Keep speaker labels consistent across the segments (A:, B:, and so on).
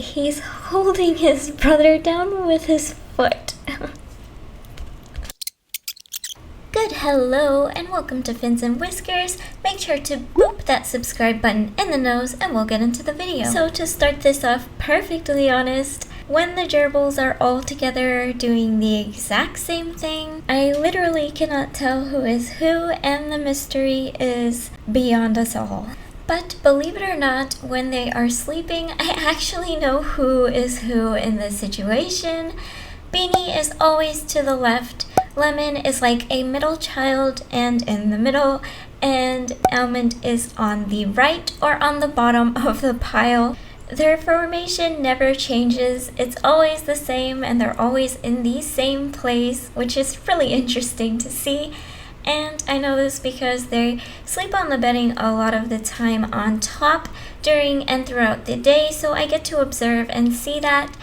A: he's holding his brother down with his foot. Good hello and welcome to Fins and Whiskers. Make sure to boop that subscribe button in the nose and we'll get into the video. So to start this off perfectly honest, when the gerbils are all together doing the exact same thing, I literally cannot tell who is who, and the mystery is beyond us all. But believe it or not, when they are sleeping, I actually know who is who in this situation. Beanie is always to the left, Lemon is like a middle child and in the middle, and Almond is on the right or on the bottom of the pile. Their formation never changes, it's always the same, and they're always in the same place, which is really interesting to see. And I know this because they sleep on the bedding a lot of the time on top during and throughout the day, so I get to observe and see that.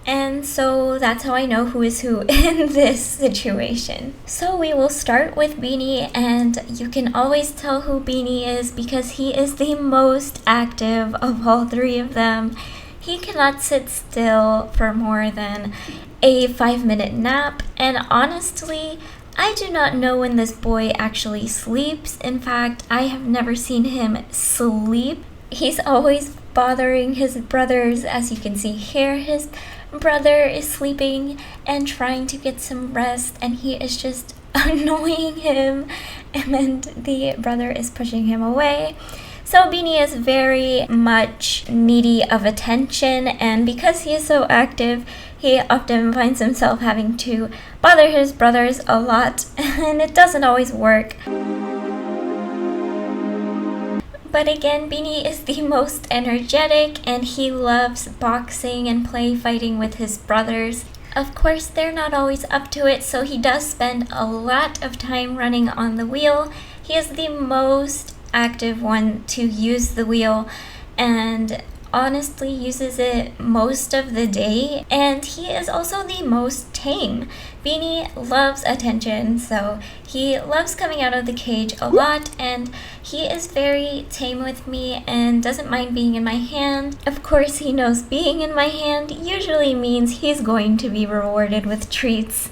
A: And so that's how I know who is who in this situation. So we will start with Beanie, and you can always tell who Beanie is because he is the most active of all three of them. He cannot sit still for more than a 5-minute nap, and honestly, I do not know when this boy actually sleeps. In fact, I have never seen him sleep. He's always bothering his brothers. As you can see here, his brother is sleeping and trying to get some rest, and he is just annoying him, and the brother is pushing him away. So Beanie is very much needy of attention, and because he is so active, he often finds himself having to bother his brothers a lot, and it doesn't always work. But again, Beanie is the most energetic, and he loves boxing and play fighting with his brothers. Of course, they're not always up to it, so he does spend a lot of time running on the wheel. He is the most active one to use the wheel, and honestly uses it most of the day, and he is also the most tame. Beanie loves attention, so he loves coming out of the cage a lot, and he is very tame with me and doesn't mind being in my hand. Of course, he knows being in my hand usually means he's going to be rewarded with treats.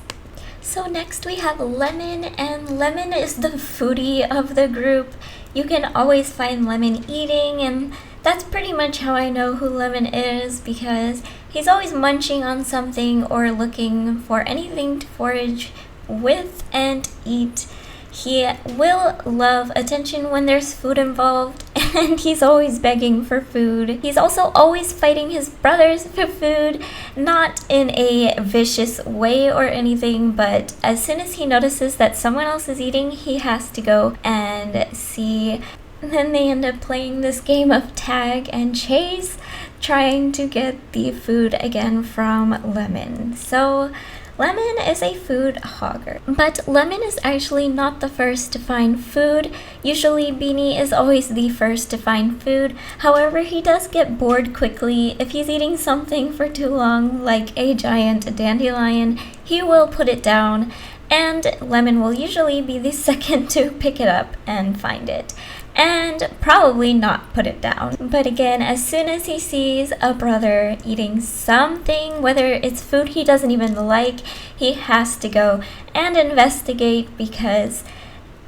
A: So next we have Lemon, and Lemon is the foodie of the group. You can always find Lemon eating, and that's pretty much how I know who Lemon is, because he's always munching on something or looking for anything to forage with and eat. He will love attention when there's food involved, and he's always begging for food. He's also always fighting his brothers for food, not in a vicious way or anything, but as soon as he notices that someone else is eating, he has to go and see. And then they end up playing this game of tag and chase, trying to get the food again from Lemon. So Lemon is a food hogger, but Lemon is actually not the first to find food. Usually Beanie is always the first to find food. However, he does get bored quickly. If he's eating something for too long, like a giant dandelion, he will put it down, and Lemon will usually be the second to pick it up and find it, and probably not put it down. But again, as soon as he sees a brother eating something, whether it's food he doesn't even like, he has to go and investigate, because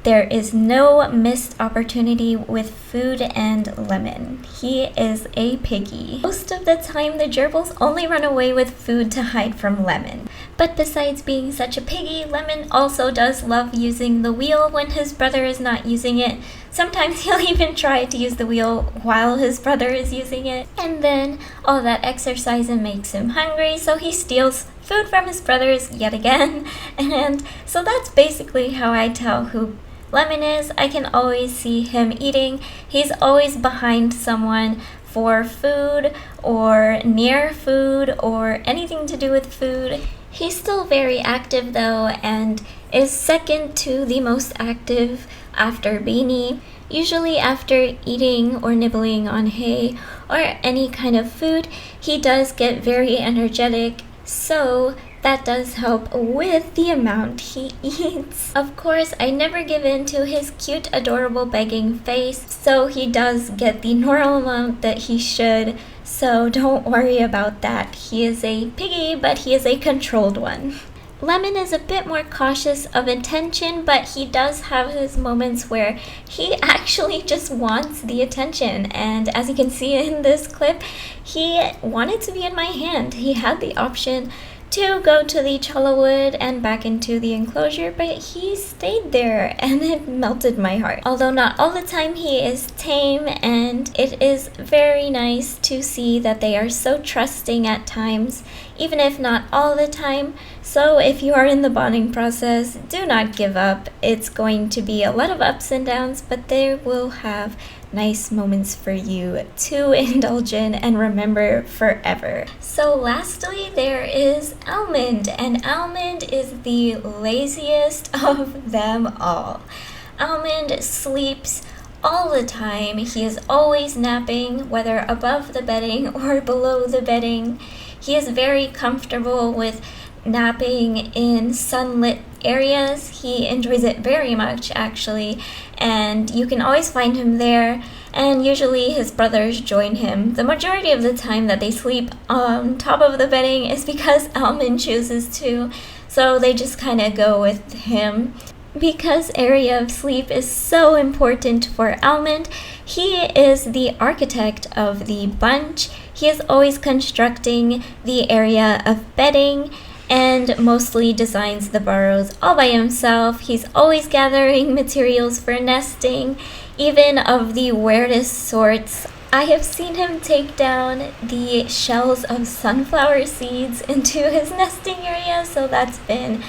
A: there is no missed opportunity with food and Lemon. He is a piggy. Most of the time, the gerbils only run away with food to hide from Lemon. But besides being such a piggy, Lemon also does love using the wheel when his brother is not using it. Sometimes he'll even try to use the wheel while his brother is using it. And then all that exercise makes him hungry, so he steals food from his brothers yet again. And so that's basically how I tell who Lemon is. I can always see him eating. He's always behind someone for food or near food or anything to do with food. He's still very active though, and is second to the most active after Beanie. Usually after eating or nibbling on hay or any kind of food, he does get very energetic, so that does help with the amount he eats. Of course, I never give in to his cute, adorable begging face, so he does get the normal amount that he should. so don't worry about that. He is a piggy, but he is a controlled one. Lemon is a bit more cautious of attention, but he does have his moments where he actually just wants the attention. And as you can see in this clip, he wanted to be in my hand. He had the option to go to the challah and back into the enclosure, but he stayed there and it melted my heart. Although not all the time, he is tame, and it is very nice to see that they are so trusting at times, even if not all the time. So if you are in the bonding process, do not give up. It's going to be a lot of ups and downs, but they will have nice moments for you to indulge in and remember forever. So lastly, there is Almond, and Almond is the laziest of them all. Almond sleeps all the time. He is always napping, whether above the bedding or below the bedding. He is very comfortable with napping in sunlit areas. He enjoys it very much, actually, and you can always find him there, and usually his brothers join him. The majority of the time that they sleep on top of the bedding is because Almond chooses to, so they just kind of go with him. Because area of sleep is so important for Almond, he is the architect of the bunch. He is always constructing the area of bedding and mostly designs the burrows all by himself. He's always gathering materials for nesting, even of the weirdest sorts. I have seen him take down the shells of sunflower seeds into his nesting area, so that's been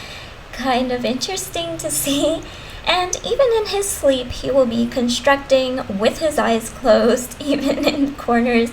A: kind of interesting to see. And even in his sleep, he will be constructing with his eyes closed, even in corners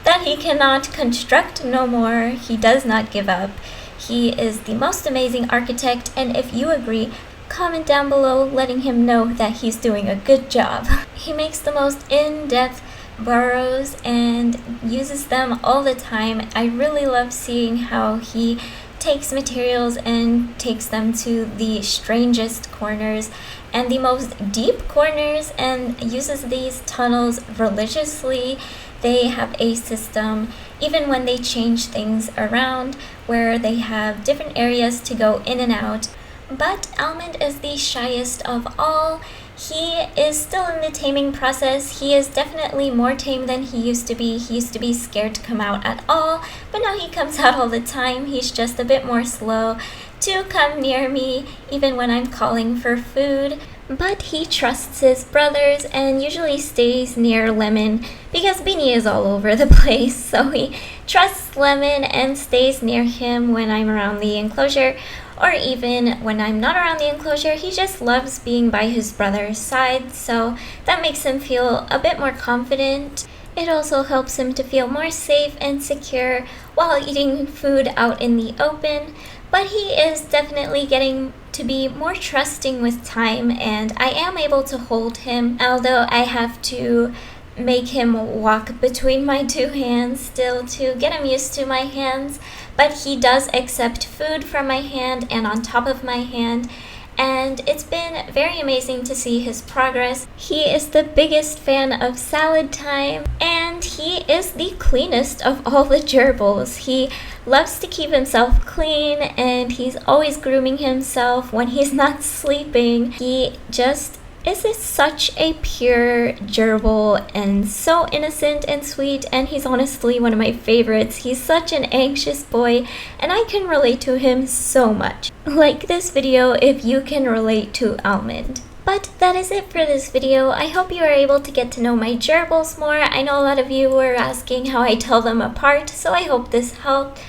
A: that he cannot construct no more. He does not give up. He is the most amazing architect, and if you agree, comment down below letting him know that he's doing a good job. He makes the most in-depth burrows and uses them all the time. I really love seeing how he takes materials and takes them to the strangest corners and the most deep corners and uses these tunnels religiously. They have a system, even when they change things around, where they have different areas to go in and out. But Almond is the shyest of all. He is still in the taming process. He is definitely more tame than he used to be. He used to be scared to come out at all, but now he comes out all the time. He's just a bit more slow to come near me, even when I'm calling for food. But he trusts his brothers and usually stays near Lemon because Beanie is all over the place. So he trusts Lemon and stays near him when I'm around the enclosure, or even when I'm not around the enclosure. He just loves being by his brother's side, so that makes him feel a bit more confident. It also helps him to feel more safe and secure while eating food out in the open. But he is definitely getting to be more trusting with time, and I am able to hold him, although I have to make him walk between my two hands still to get him used to my hands. But he does accept food from my hand and on top of my hand, and it's been very amazing to see his progress. He is the biggest fan of salad time, and he is the cleanest of all the gerbils. He loves to keep himself clean, and he's always grooming himself when he's not sleeping. He just is such a pure gerbil and so innocent and sweet, and he's honestly one of my favorites. He's such an anxious boy, and I can relate to him so much. Like this video if you can relate to Almond. But that is it for this video. I hope you are able to get to know my gerbils more. I know a lot of you were asking how I tell them apart, so I hope this helped.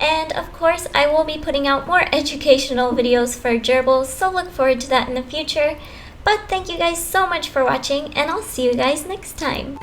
A: And of course, I will be putting out more educational videos for gerbils, so look forward to that in the future. But thank you guys so much for watching, and I'll see you guys next time.